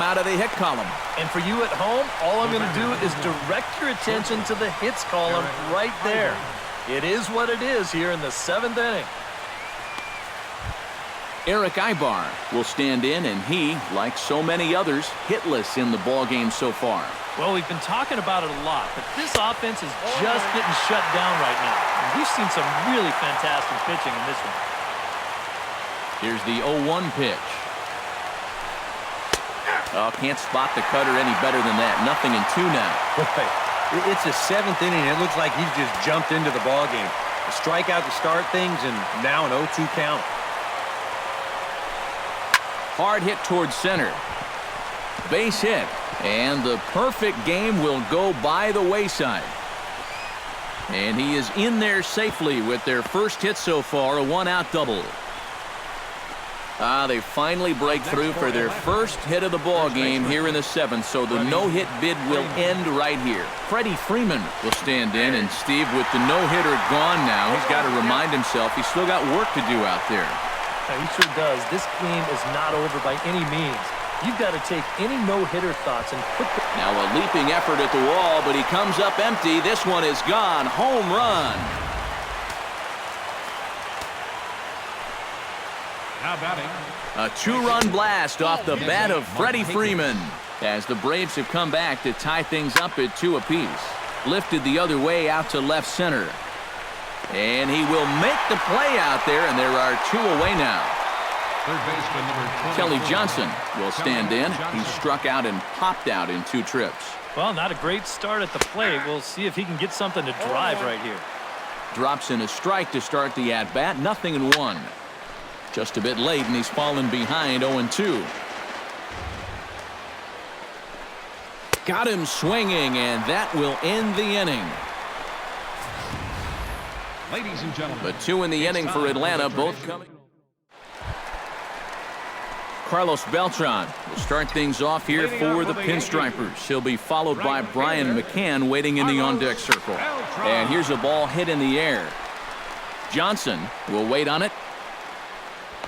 out of the hit column. And for you at home, all I'm going to do is direct your attention to the hits column right there. It is what it is here in the 7th inning. Eric Ibar will stand in, and he, like so many others, hitless in the ballgame so far. Well, we've been talking about it a lot, but this offense is just getting shut down right now. And we've seen some really fantastic pitching in this one. Here's the 0-1 pitch. Oh, can't spot the cutter any better than that. Nothing in 2 now. It's the 7th inning. It looks like he's just jumped into the ballgame. A strikeout to start things, and now an 0-2 count. Hard hit towards center. Base hit. And the perfect game will go by the wayside. And he is in there safely with their first hit so far, a 1-out double. They finally break through for their first hit of the ball game here in the 7th, so the no-hit bid will end right here. Freddie Freeman will stand in, and Steve, with the no-hitter gone now, he's got to remind himself he's still got work to do out there. Yeah, he sure does. This game is not over by any means. You've got to take any no-hitter thoughts and put the... Now a leaping effort at the wall, but he comes up empty. This one is gone. Home run. Now batting. A 2-run blast off the bat of Freddie Freeman as the Braves have come back to tie things up at 2 apiece. Lifted the other way out to left center. And he will make the play out there, and there are 2 away now. Third baseman number 24. Kelly Johnson will stand in. He struck out and popped out in 2 trips. Well, not a great start at the plate. We'll see if he can get something to drive right here. Drops in a strike to start the at-bat. Nothing in 1. Just a bit late, and he's fallen behind 0-2. Got him swinging, and that will end the inning. Ladies and gentlemen. But 2 in the inning for Atlanta, both coming. Carlos Beltran will start things off here for the Pinstripers. He'll be followed by Brian McCann waiting in the on-deck circle. And here's a ball hit in the air. Johnson will wait on it.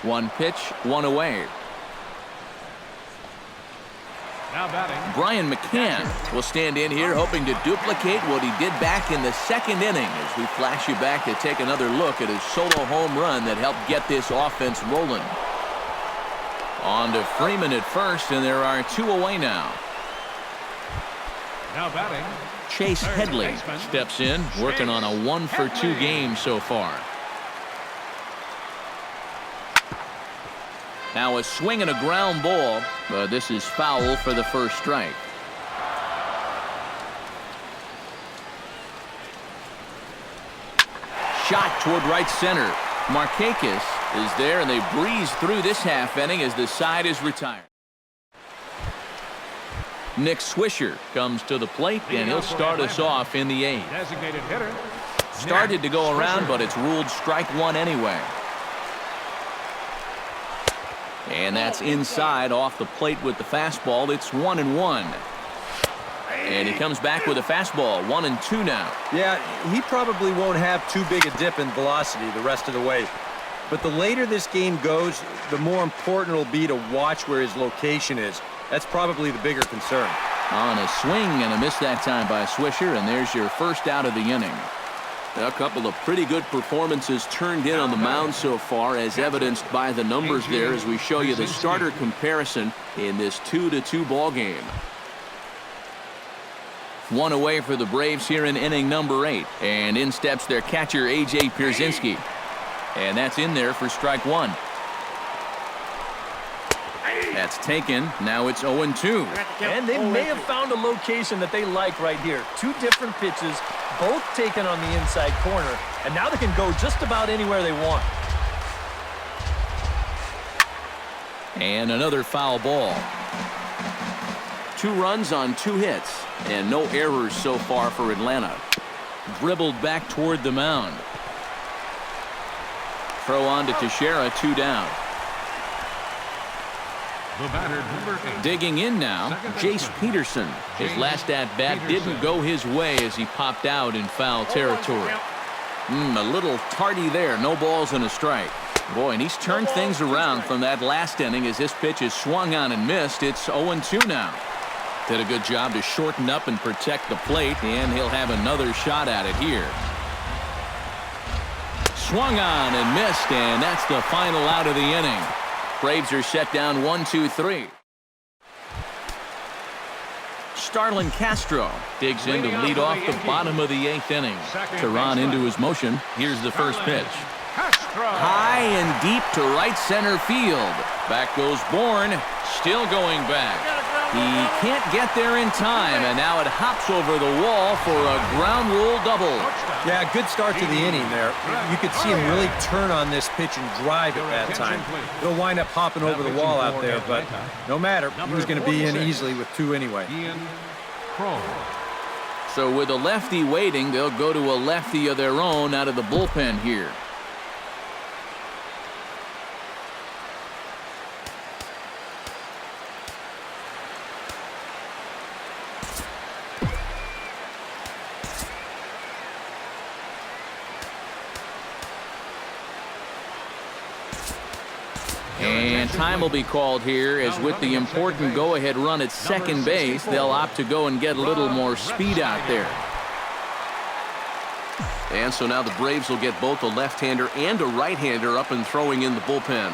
1 pitch, 1 away. Now batting. Brian McCann will stand in here hoping to duplicate what he did back in the 2nd inning as we flash you back to take another look at his solo home run that helped get this offense rolling. On to Freeman at first, and there are 2 away now. Now batting. Chase Headley steps in, working on a 1-for-2 game so far. Now a swing and a ground ball, but this is foul for the first strike. Shot toward right center. Markakis is there, and they breeze through this half inning as the side is retired. Nick Swisher comes to the plate, and he'll start us off in the 8th. Designated hitter. Started to go around, but it's ruled strike 1 anyway. And that's inside off the plate with the fastball. It's 1-1. And he comes back with a fastball. 1-2 now. Yeah, he probably won't have too big a dip in velocity the rest of the way. But the later this game goes, the more important it'll be to watch where his location is. That's probably the bigger concern. On a swing and a miss that time by Swisher, and there's your first out of the inning. A couple of pretty good performances turned in on the mound so far, as evidenced by the numbers there as we show you the starter comparison in this 2-2 ball game. 1 away for the Braves here in inning number 8, and in steps their catcher A.J. Pierzynski, and that's in there for strike 1. That's taken. Now it's 0-2. And they may have found a location that they like right here. 2 different pitches, both taken on the inside corner, and now they can go just about anywhere they want. And another foul ball. 2 runs on 2 hits, and no errors so far for Atlanta. Dribbled back toward the mound. Throw on to Teixeira, 2 down. The batter, number 8. Digging in now, Jace Peterson. His last at-bat didn't go his way as he popped out in foul territory. A little tardy there. No balls and a strike. Boy, and he's turned things around from that last inning as this pitch is swung on and missed. It's 0-2 now. Did a good job to shorten up and protect the plate, and he'll have another shot at it here. Swung on and missed, and that's the final out of the inning. Braves are set down 1-2-3. Starlin Castro digs in to lead off the bottom of the 8th inning. Tehran into his motion. Here's the first pitch. High and deep to right center field. Back goes Bourne, still going back. He can't get there in time, and now it hops over the wall for a ground rule double. Yeah, good start to the inning there. You could see him really turn on this pitch and drive at that time. It'll wind up hopping over the wall out there, but no matter. He was going to be in easily with 2 anyway. So with a lefty waiting, they'll go to a lefty of their own out of the bullpen here. And time will be called here as with the important go-ahead run at second base, they'll opt to go and get a little more speed out there. And so now the Braves will get both a left-hander and a right-hander up and throwing in the bullpen.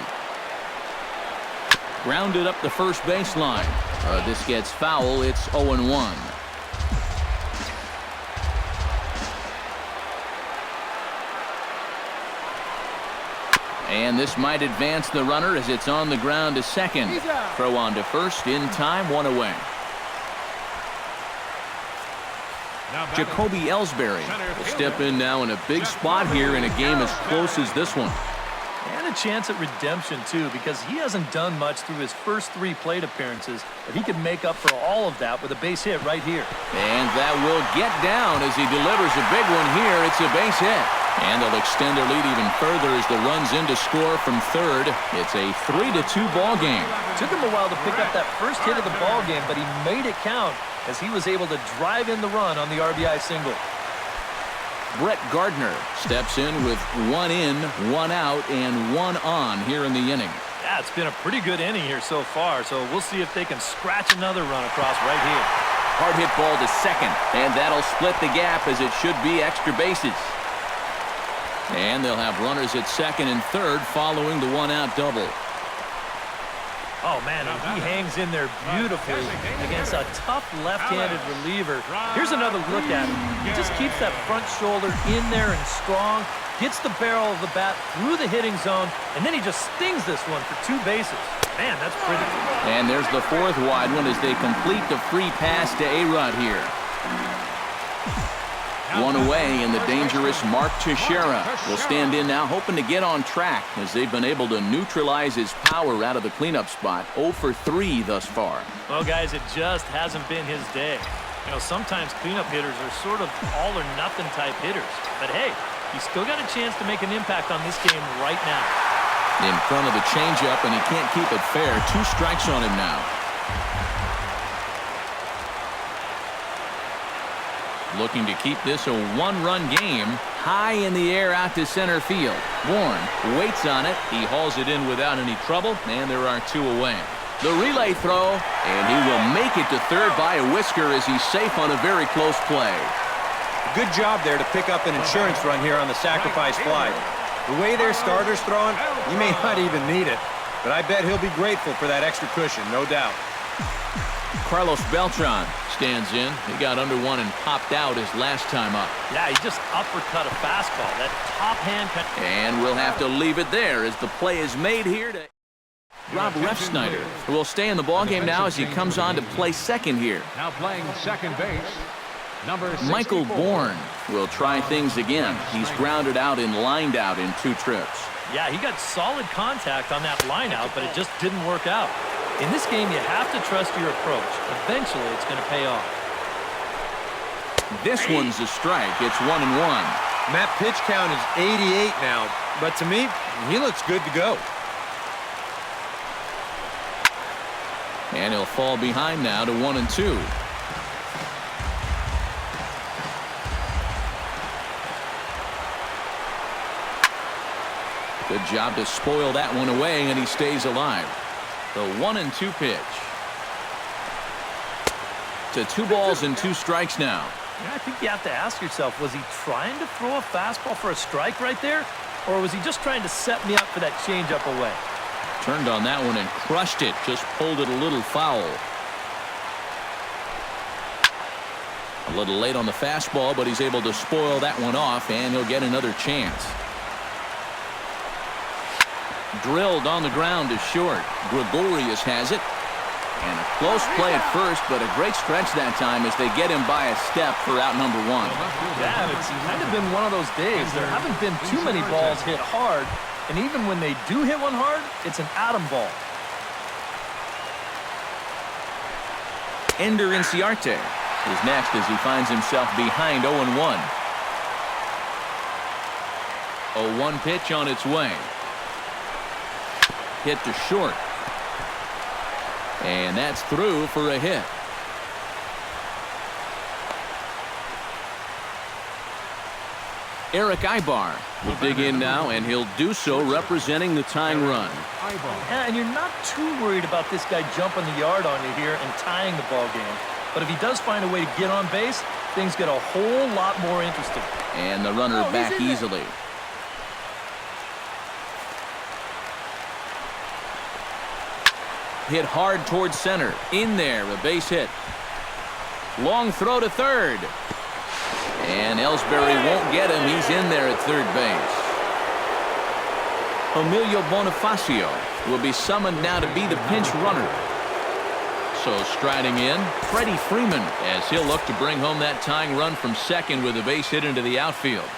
Grounded up the first baseline. This gets foul. It's 0-1. And this might advance the runner as it's on the ground to second. Throw on to first in time, 1 away. Jacoby Ellsbury will step in now in a big spot here in a game as close as this one. And a chance at redemption, too, because he hasn't done much through his first 3 plate appearances, but he can make up for all of that with a base hit right here. And that will get down as he delivers a big one here. It's a base hit. And they'll extend their lead even further as the run's in to score from third. It's a 3-2 ball game. Took him a while to pick up that first hit of the ball game, but he made it count as he was able to drive in the run on the RBI single. Brett Gardner steps in with 1 in, 1 out, and 1 on here in the inning. Yeah, it's been a pretty good inning here so far, so we'll see if they can scratch another run across right here. Hard hit ball to second, and that'll split the gap as it should be extra bases. And they'll have runners at second and third following the 1-out double. Oh, man, and he hangs in there beautifully against a tough left-handed reliever. Here's another look at him. He just keeps that front shoulder in there and strong, gets the barrel of the bat through the hitting zone, and then he just stings this one for 2 bases. Man, that's pretty. And there's the 4th wide one as they complete the free pass to A-Rod here. 1 away, and the dangerous Mark Teixeira will stand in now, hoping to get on track as they've been able to neutralize his power out of the cleanup spot. 0 for 3 thus far. Well, guys, it just hasn't been his day. You know, sometimes cleanup hitters are sort of all-or-nothing type hitters. But, hey, he's still got a chance to make an impact on this game right now. In front of the changeup, and he can't keep it fair. 2 strikes on him now. Looking to keep this a 1-run game. High in the air out to center field. Bourne waits on it. He hauls it in without any trouble, and there are 2 away. The relay throw, and he will make it to third by a whisker as he's safe on a very close play. Good job there to pick up an insurance run here on the sacrifice fly. The way their starter's throwing, you may not even need it, but I bet he'll be grateful for that extra cushion, no doubt. Carlos Beltran stands in. He got under one and popped out his last time up. Yeah, he just uppercut a fastball. That top hand. And we'll have to leave it there as the play is made here to Rob Refsnyder, who will stay in the ballgame now as he comes on to play second here. Now playing second base, number 64. Michael Bourne will try things again. He's grounded out and lined out in 2 trips. Yeah, he got solid contact on that line out, but it just didn't work out. In this game, you have to trust your approach. Eventually, it's going to pay off. This one's a strike. It's 1-1. That pitch count is 88 now, but to me, he looks good to go. And he'll fall behind now to 1-2. Good job to spoil that one away, and he stays alive. The 1-2 pitch. To 2 balls and 2 strikes now. Yeah, I think you have to ask yourself, was he trying to throw a fastball for a strike right there? Or was he just trying to set me up for that changeup away? Turned on that one and crushed it. Just pulled it a little foul. A little late on the fastball, but he's able to spoil that one off, and he'll get another chance. Drilled on the ground to short. Gregorius has it. And a close play at first, but a great stretch that time as they get him by a step for out number 1. Yeah, it's kind of been one of those days. There haven't been too many balls hit hard, and even when they do hit one hard, it's an atom ball. Ender Inciarte is next as he finds himself behind 0-1. 0-1 pitch on its way. Hit to short. And that's through for a hit. Eric Ibar will dig in now, and he'll do so representing the tying run. Yeah, and you're not too worried about this guy jumping the yard on you here and tying the ball game. But if he does find a way to get on base, things get a whole lot more interesting. And the runner back easily. Hit hard towards center. In there, a base hit. Long throw to third. And Ellsbury won't get him. He's in there at third base. Emilio Bonifacio will be summoned now to be the pinch runner. So striding in, Freddie Freeman, as he'll look to bring home that tying run from second with a base hit into the outfield.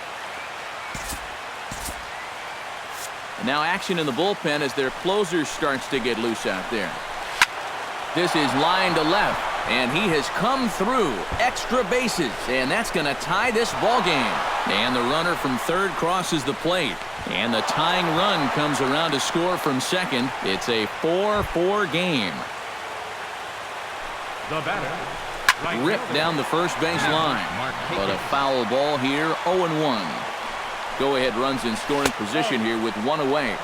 And now action in the bullpen as their closer starts to get loose out there. This is line to left, and he has come through. Extra bases, and that's going to tie this ball game. And the runner from third crosses the plate. And the tying run comes around to score from second. It's a 4-4 game. The batter. Ripped down the first base line. But a foul ball here, 0-1. Go-ahead runs in scoring position here with 1 away.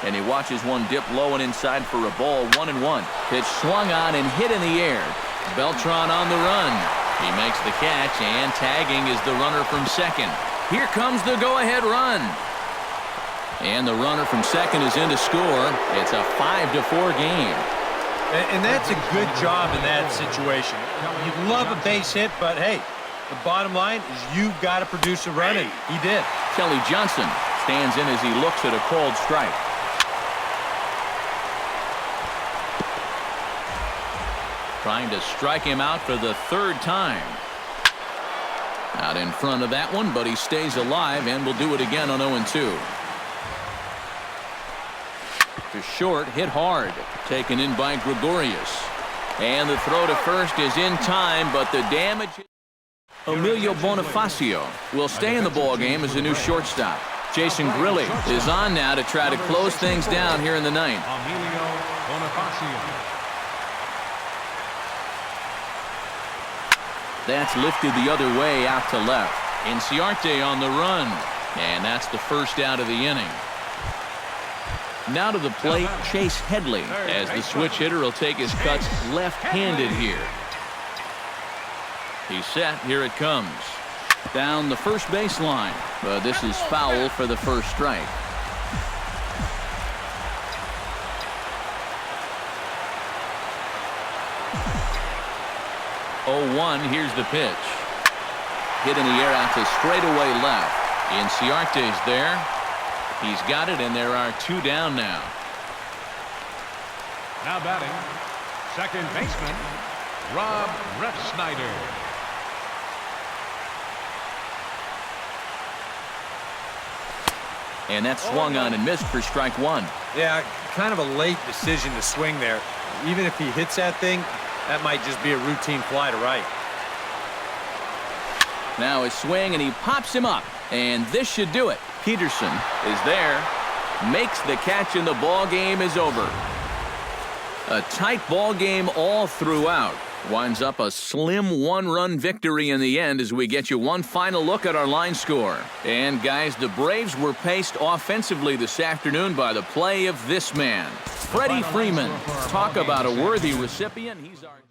And he watches one dip low and inside for a ball, 1-1. Pitch swung on and hit in the air. Beltran on the run. He makes the catch, and tagging is the runner from second. Here comes the go-ahead run. And the runner from second is in to score. It's a 5-4 game. And that's a good job in that situation. You'd love a base hit, but hey, the bottom line is you've got to produce a run, and he did. Kelly Johnson stands in as he looks at a called strike. Trying to strike him out for the third time. Out in front of that one, but he stays alive and will do it again on 0-2. To short, hit hard. Taken in by Gregorius. And the throw to first is in time, but the damage... Emilio Bonifacio will stay in the ballgame as a new shortstop. Jason Grilli is on now to try to close things down here in the ninth. Emilio Bonifacio. That's lifted the other way out to left. Inciarte on the run. And that's the first out of the inning. Now to the plate, Chase Headley, as the switch hitter will take his cuts left-handed here. He's set. Here it comes. Down the first baseline. But this is foul for the first strike. Oh, 1. Here's the pitch. Hit in the air out to straightaway left. Inciarte's there. He's got it, and there are 2 down now. Now batting, second baseman, Rob Refsnyder. And that swung on and missed for strike 1. Yeah, kind of a late decision to swing there. Even if he hits that thing, that might just be a routine fly to right. Now a swing, and he pops him up. And this should do it. Peterson is there. Makes the catch, and the ball game is over. A tight ball game all throughout. Winds up a slim one-run victory in the end as we get you one final look at our line score. And, guys, the Braves were paced offensively this afternoon by the play of this man, Freddie Freeman. Talk about a worthy recipient. He's our